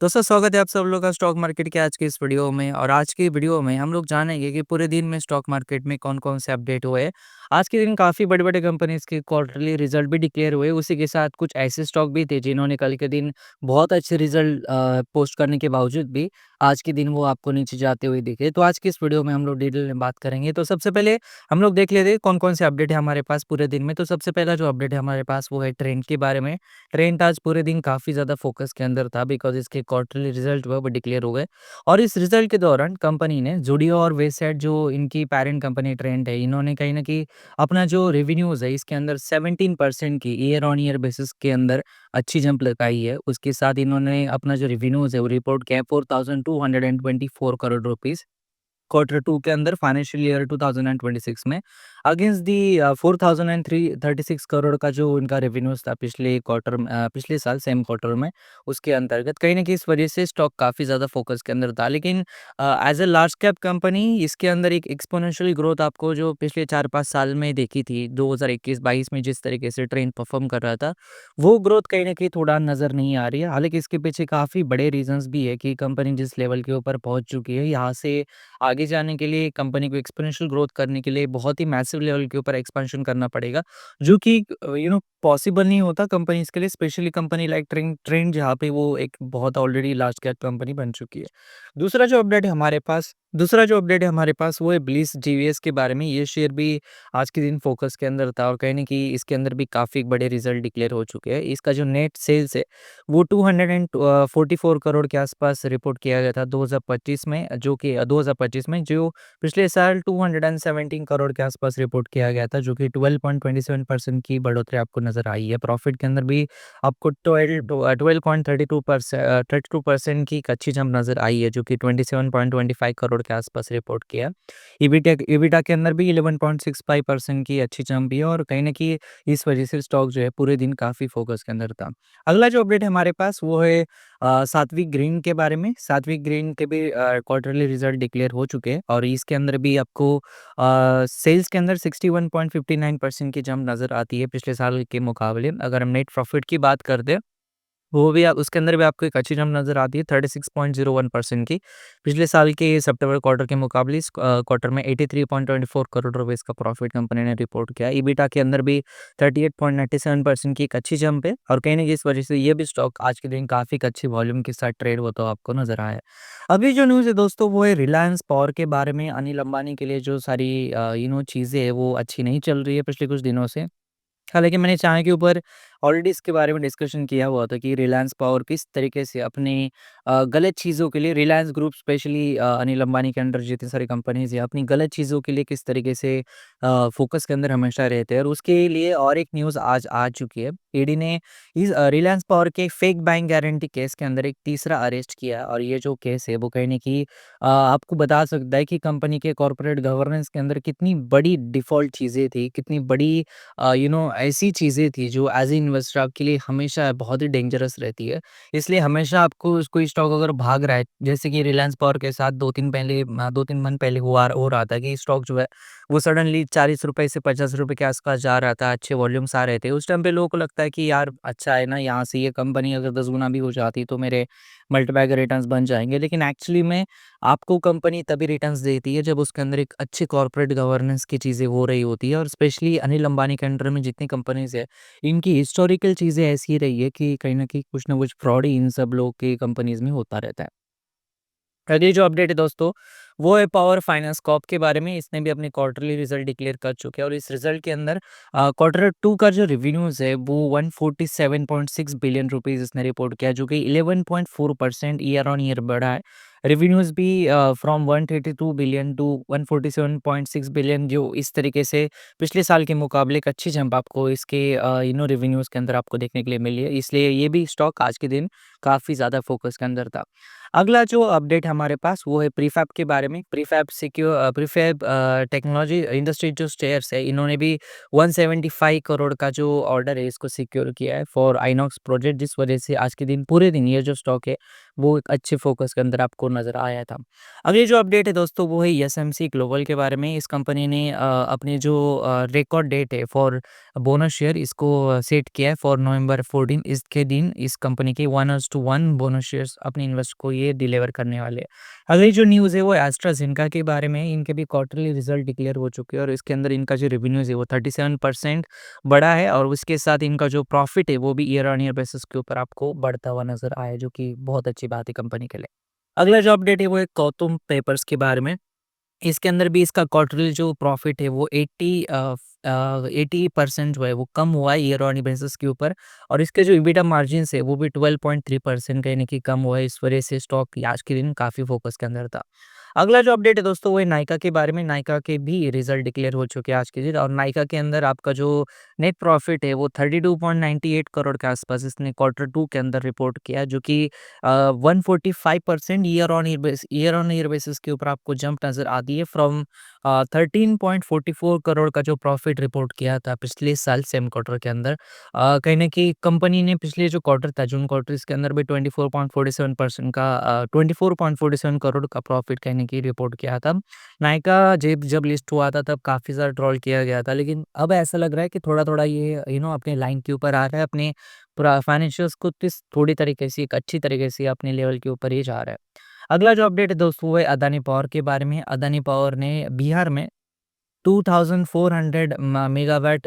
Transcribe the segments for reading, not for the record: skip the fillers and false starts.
दोस्तों स्वागत है आप सब लोग का स्टॉक मार्केट के आज की इस वीडियो में। और आज की वीडियो में हम लोग जानेंगे कि पूरे दिन में स्टॉक मार्केट में कौन-कौन से अपडेट हुए। आज के दिन काफ़ी बड़े-बड़े कंपनीज़ के क्वार्टरली रिजल्ट भी डिक्लेयर हुए। उसी के साथ कुछ ऐसे स्टॉक भी थे जिन्होंने कल के दिन बहुत अच्छे रिजल्ट पोस्ट करने के बावजूद भी आज के दिन वो आपको नीचे जाते हुए दिखे। तो आज की इस वीडियो में हम लोग डिटेल में बात करेंगे। तो सबसे पहले हम लोग देख लेते हैं कौन-कौन से अपडेट है हमारे पास पूरे दिन में। तो सबसे पहला जो अपडेट है हमारे पास वो है ट्रेंड के बारे में। ट्रेंड आज पूरे दिन काफ़ी ज़्यादा फ़ोकस के अंदर था बिकॉज़ इसके क्वार्टरली रिज़ल्ट वो डिक्लेयर हो गए। और इस रिज़ल्ट के दौरान कंपनी ने ज़ुडियो और वेबसाइट जो इनकी पैरेंट कंपनी ट्रेंड है, इन्होंने कहीं न कहीं अपना जो रेवेन्यूज़ है इसके अंदर 17% की ईयर ऑन ईयर बेसिस के अंदर अच्छी जंप लगाई है। उसके साथ इन्होंने अपना जो रेवेन्यूज़ है वो रिपोर्ट किया है 4224 करोड़ रुपीज़। क्वार्टर 2 के अंदर फाइनेंशियल ईयर 2026 में अगेंस्ट दी 4036 करोड़ का जो इनका रेवेन्यूज़ था पिछले साल सेम क्वार्टर में, उसके अंतर्गत कहीं न कहीं इस वजह से स्टॉक काफ़ी ज़्यादा फ़ोकस के अंदर था। लेकिन as a large cap company इसके अंदर एक एक्स्पोनेंशियल ग्रोथ आपको जो पिछले 4-5 साल में देखी थी, 2021-22 में जिस तरीके से ट्रेंड परफ़ॉर्म कर रहा था, वो ग्रोथ कहीं न कहीं थोड़ा नज़र नहीं आ रही है। हालाँकि इसके पीछे काफ़ी बड़े रीज़न्स भी है कि कंपनी जिस लेवल के ऊपर पहुँच चुकी है, यहाँ से आगे जाने के लिए कंपनी को एक्स्पोनेंशियल ग्रोथ करने के लिए बहुत ही मैसिव लेवल के ऊपर एक्सपेंशन करना पड़ेगा, जो कि पॉसिबल नहीं होता कंपनीज़ के लिए, specially company like trend trend जहाँ पे वो एक बहुत ऑलरेडी लार्ज कैप कंपनी बन चुकी है। दूसरा जो अपडेट है हमारे पास वो है ब्लिस जीवीएस के बारे में। ये शेयर भी आज के दिन फोकस के अंदर था और कहीं न कहीं इसके अंदर भी काफ़ी बड़े रिज़ल्ट डिक्लेयर हो चुके हैं। इसका जो नेट सेल्स है वो 244 करोड़ के आसपास रिपोर्ट किया गया था 2025 में, जो पिछले साल 217 करोड़ के आसपास रिपोर्ट किया गया था, जो कि 12.27% की बढ़ोतरी आपको नज़र आई है। प्रॉफिट के अंदर भी आपको 32% की एक अच्छी जंप नज़र आई है, जो कि 27.25 करोड़ के आसपास रिपोर्ट किया। ईबिटा के अंदर भी 11.65% की अच्छी जंप भी है और कहीं न कहीं इस वजह से स्टॉक जो है पूरे दिन काफ़ी फोकस के अंदर था। अगला जो अपडेट है हमारे पास वो है सात्विक ग्रीन के बारे में। सात्विक ग्रीन के भी क्वार्टरली रिजल्ट डिक्लेयर हो चुके हैं और इसके अंदर भी आपको सेल्स के अंदर 61.59% की जंप नज़र आती है पिछले साल के मुकाबले। अगर हम नेट प्रॉफिट की बात करते हैं, वो भी आप उसके अंदर भी आपको एक अच्छी जंप नज़र आती है 36.01% की। पिछले साल के सितंबर क्वार्टर के मुकाबले इस क्वार्टर में 83.24 करोड़ रुपए का प्रॉफिट कंपनी ने रिपोर्ट किया है। ईबिटा के अंदर भी 38.97% की एक अच्छी जंप है और कहीं न कहीं इस वजह से ये भी स्टॉक आज के दिन काफ़ी एक अच्छी वॉल्यूम के साथ ट्रेड होता हुआ आपको नज़र आया है। अभी जो न्यूज़ है दोस्तों वो है रिलायंस पावर के बारे में। अनिल अंबानी के लिए जो सारी चीज़ें हैं वो अच्छी नहीं चल रही है पिछले कुछ दिनों से। हालाँकि मैंने चाय के ऊपर ऑलरेडी इसके बारे में डिस्कशन किया हुआ था कि रिलायंस पावर किस तरीके से अपनी गलत चीज़ों के लिए रिलायंस ग्रुप स्पेशली अनिल अंबानी के अंडर जितनी सारी कंपनीज़ हैं, अपनी गलत चीज़ों के लिए किस तरीके से फ़ोकस के अंदर हमेशा रहते हैं। और उसके लिए और एक न्यूज़ आज आ चुकी है। ईडी ने इस रिलायंस पावर के फेक बैंक गारंटी केस के अंदर एक तीसरा अरेस्ट किया है और ये जो केस है वो कहीं न कहीं आपको बता सकता है कि कंपनी के कॉर्पोरेट गवर्नेंस के अंदर कितनी बड़ी डिफ़ॉल्ट चीज़ें थी, कितनी बड़ी ऐसी चीज़ें थी जो एज़ ए इन्वेस्टर आपके लिए हमेशा बहुत ही डेंजरस रहती है। इसलिए हमेशा आपको कोई स्टॉक अगर भाग रहा है, जैसे कि रिलायंस पावर के साथ 2-3 मंथ पहले हो रहा था कि स्टॉक जो है वो सडनली ₹40 से ₹50 के आसपास जा रहा था, अच्छे वॉल्यूम्स आ रहे थे। उस टाइम पे लोगों को लगता है कि यार अच्छा है ना, यहाँ से ये कंपनी अगर 10 गुना भी हो जाती तो मेरे मल्टीबैगर रिटर्न्स बन जाएँगे। लेकिन एक्चुअली में आपको कंपनी तभी रिटर्न्स देती है जब उसके अंदर एक अच्छी कॉर्पोरेट गवर्नेंस की चीज़ें हो रही होती है और स्पेशली अनिल अंबानी के अंडर में जितनी कंपनीज़ है, इनकी हिस्टोरिकल चीज़ें ऐसी रही है कि कहीं न कहीं कुछ न कुछ फ्रॉड ही इन सब लोग की कंपनीज़ में होता रहता है। अगली जो अपडेट है दोस्तों, वो है पावर फाइनेंस कॉर्प के बारे में। इसने भी अपने क्वार्टरली रिजल्ट डिक्लेयर कर चुके हैं और इस रिजल्ट के अंदर क्वार्टर 2 का जो रेवेन्यूज़ है वो 147.6 बिलियन रुपीज़ इसने रिपोर्ट किया, जो कि 11.4% ईयर ऑन ईयर बढ़ा है। रेवेन्यूज़ भी फ्रॉम 132 बिलियन टू 147.6 बिलियन, जो इस तरीके से पिछले साल के मुकाबले एक अच्छी जंप आपको इसके रेवेन्यूज़ के अंदर आपको देखने के लिए मिली है। इसलिए ये भी स्टॉक आज के दिन काफ़ी ज़्यादा फोकस के अंदर था। अगला जो अपडेट हमारे पास वो है प्रीफैब के बारे में। प्रीफैब टेक्नोलॉजी इंडस्ट्री जो शेयर्स है, इन्होंने भी 175 करोड़ का जो ऑर्डर है इसको सिक्योर किया है फॉर आइनॉक्स प्रोजेक्ट, जिस वजह से आज के दिन पूरे दिन ये जो स्टॉक है वो एक अच्छे फोकस के अंदर आपको नज़र आया था। अगली जो अपडेट है दोस्तों वो है एसएमसी ग्लोबल के बारे में। इस कंपनी ने अपने जो रिकॉर्ड डेट है फॉर बोनस शेयर इसको सेट किया है फॉर नवंबर 14। इसके दिन इस कंपनी के 1:1 बोनस शेयर्स अपने इन्वेस्ट को ये डिलीवर करने वाले हैं। अगली जो न्यूज़ है वो एस्ट्राज़ेनेका के बारे में है। इनके भी क्वार्टरली रिजल्ट डिक्लेयर हो चुके हैं और इसके अंदर इनका जो रेवेन्यूज़ है वो 37% बढ़ा है और उसके साथ इनका जो प्रॉफिट है वो भी ईयर ऑन ईयर बेसिस के ऊपर आपको बढ़ता हुआ नज़र आया, जो कि बहुत अच्छी बात है कंपनी के लिए। अगला जो अपडेट है वो है गौतम पेपर्स के बारे में। इसके अंदर भी इसका क्वार्टरली जो प्रॉफिट है वो 80% जो है वो कम हुआ है ईयर ऑन ईयर बेसिस के ऊपर और इसके जो एबिटा मार्जिन्स है वो भी 12.3% कहीं न कहीं कम हुआ है। इस वजह से स्टॉक आज के दिन काफ़ी फ़ोकस के अंदर था। अगला जो अपडेट है दोस्तों वो है नायका के बारे में। नायका के भी रिज़ल्ट डिक्लेयर हो चुके हैं आज के दिन और नायका के अंदर आपका जो नेट प्रॉफिट है वो 32.98 करोड़ के आसपास इसने क्वार्टर 2 के अंदर रिपोर्ट किया, जो कि 145% ईयर ऑन ईयर बेसिस के ऊपर आपको जंप नज़र आती है फ्रॉम 13.44 करोड़ का जो प्रॉफिट रिपोर्ट किया था पिछले साल सेम क्वार्टर के अंदर। कहीं न कहीं कंपनी ने पिछले जो क्वार्टर था जून क्वार्टर, इसके अंदर भी 24.47 करोड़ का प्रॉफिट कहीं न कहीं रिपोर्ट किया था। नायका जब जब लिस्ट हुआ था तब काफ़ी ज़्यादा ट्रोल किया गया था, लेकिन अब ऐसा लग रहा है कि थोड़ा-थोड़ा ये अपने लाइन के ऊपर आ रहा है, अपने पूरा फाइनेंशियल्स को किस थोड़ी तरीके से एक अच्छी तरीके से अपने लेवल के ऊपर ही जा रहा है। अगला जो अपडेट है दोस्तों वो है अदानी पावर के बारे में। अदानी पावर ने बिहार में 2400 मेगावाट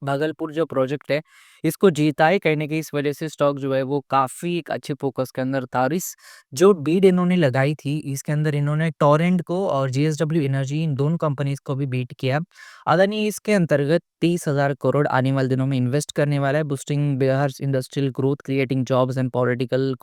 भागलपुर जो प्रोजेक्ट है इसको जीता है। कहीं न कहीं इस वजह से स्टॉक जो है वो काफ़ी एक अच्छे फ़ोकस के अंदर था और इस जो बीड इन्होंने लगाई थी इसके अंदर इन्होंने टोरेंट को और जेएसडब्ल्यू एनर्जी इन दोनों कंपनीज़ को भी बीट किया। अदानी इसके अंतर्गत 30,000 करोड़ आने वाले दिनों में इन्वेस्ट करने वाला है, boosting Bihar's industrial growth, creating jobs and political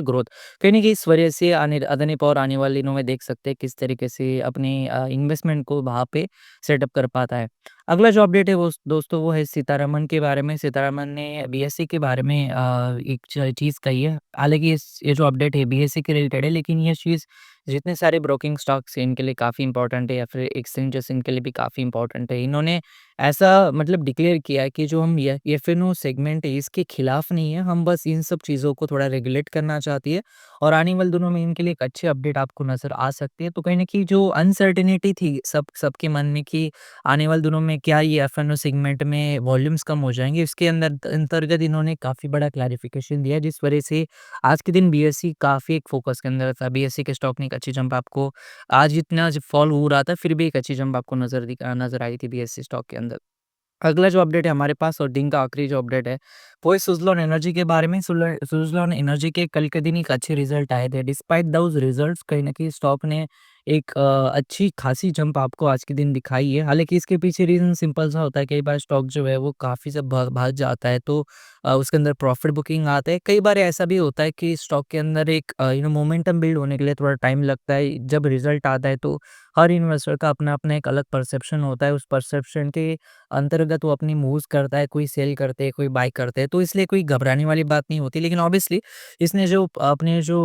growth. कहीं न कहीं इस वजह से अदानी पावर आने वाले दिनों में देख सकते हैं किस तरीके से अपने इन्वेस्टमेंट को वहाँ पे सेटअप कर पाता है। अगला जो अपडेट है वो दोस्तों वो है सीतारमण के बारे में। सीतारमण ने बीएसई के बारे में एक चीज़ कही है। हालाँकि ये जो अपडेट है बीएसई के रिलेटेड है, लेकिन ये चीज़ जितने सारे ब्रोकिंग स्टॉक्स हैं इनके लिए काफ़ी इंपॉर्टेंट है या फिर एक्सचेंजेस इनके लिए भी काफ़ी इंपॉर्टेंट है। इन्होंने ऐसा मतलब डिक्लेयर किया है कि जो हम ये एफ-एन-ओ सेगमेंट है इसके खिलाफ नहीं है, हम बस इन सब चीज़ों को थोड़ा रेगुलेट करना चाहती है और आने वाले दिनों में इनके लिए एक अच्छी अपडेट आपको नज़र आ सकती है। तो कहीं न कहीं जो अनसर्टेनिटी थी सबके मन में कि आने वाले दिनों में क्या ये एफ-एन-ओ सेगमेंट में वॉल्यूम्स कम हो जाएँगे, इसके अंतर्गत इन्होंने काफ़ी बड़ा क्लैरिफिकेशन दिया, जिस वजह से आज के दिन बीएसई काफ़ी एक फ़ोकस के अंदर था। बीएसई के स्टॉक ने एक अच्छी जंप आपको आज इतना ज फॉल हो रहा था, फिर भी एक अच्छी जंप आपको नज़र आई थी बीएसई स्टॉक के अंदर। अगला जो अपडेट है हमारे पास और दिन का आखिरी जो अपडेट है, वो है सुज़लॉन एनर्जी के बारे में। सुज़लॉन एनर्जी के कल के दिन एक अच्छे रिज़ल्ट आए थे। डिस्पाइट दोज़ रिज़ल्ट्स कहीं न कहीं स्टॉक ने एक अच्छी खासी जंप आपको आज के दिन दिखाई है। हालाँकि इसके पीछे रीज़न सिंपल सा होता है, कई बार स्टॉक जो है वो काफ़ी जब भाग जाता है तो उसके अंदर प्रॉफ़िट बुकिंग आता है। कई बार ऐसा भी होता है कि स्टॉक के अंदर एक मोमेंटम बिल्ड होने के लिए थोड़ा टाइम लगता है। जब रिज़ल्ट आता है तो हर इन्वेस्टर का अपना-अपना एक अलग परसेप्शन होता है। उस परसेप्शन के अंतर्गत वो अपनी मूव्स करता है, कोई सेल करते हैं, कोई बाय करते हैं, तो इसलिए कोई घबराने वाली बात नहीं होती। लेकिन ऑब्वियसली इसने जो अपने जो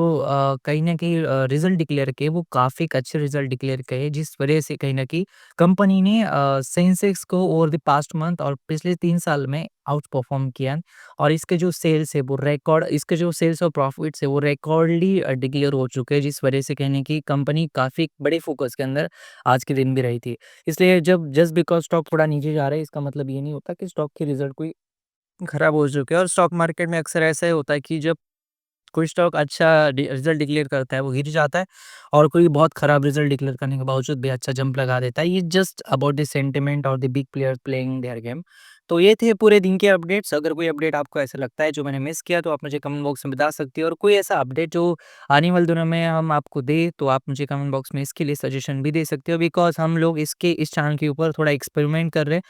कहीं न कहीं रिज़ल्ट डिक्लेयर किए वो काफ़ी एक अच्छे रिज़ल्ट डिक्लेयर किए, जिस वजह से कहीं न कहीं कंपनी ने सेंसेक्स को ओवर द पास्ट मंथ और पिछले 3 साल में आउट परफॉर्म किया और इसके जो सेल्स और प्रॉफिट्स है वो रिकॉर्डली डिक्लेयर हो चुके हैं, जिस वजह से कहीं न कहीं कंपनी काफ़ी बड़े फोकस के अंदर आज के दिन भी रही थी। इसलिए जब जस्ट बिकॉज़ स्टॉक थोड़ा नीचे जा रहा है इसका मतलब ये नहीं होता कि स्टॉक के रिज़ल्ट कोई खराब हो चुके हैं और स्टॉक मार्केट में अक्सर ऐसा ही होता है कि जब कोई स्टॉक अच्छा रिजल्ट डिक्लेयर करता है वो गिर जाता है और कोई बहुत खराब रिजल्ट डिक्लेयर करने के बावजूद भी अच्छा जंप लगा देता है। ये जस्ट अबाउट द सेंटिमेंट और the big players playing their game. तो ये थे पूरे दिन के अपडेट्स। अगर कोई अपडेट आपको ऐसा लगता है जो मैंने मिस किया तो आप मुझे कमेंट बॉक्स में बता सकती हो और कोई ऐसा अपडेट जो आने वाले दिनों में हम आपको दें तो आप मुझे कमेंट बॉक्स में इसके लिए सजेशन भी दे सकते हो, बिकॉज़ हम लोग इस चैनल के ऊपर थोड़ा एक्सपेरिमेंट कर रहे हैं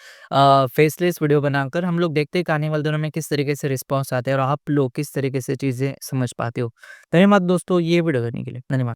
फेसलेस वीडियो बनाकर। हम लोग देखते हैं कि आने वाले दिनों में किस तरीके से रिस्पॉन्स आते हैं और आप लोग किस तरीके से चीज़ें समझ पाते हो। धन्यवाद दोस्तों ये वीडियो देखने के लिए। धन्यवाद।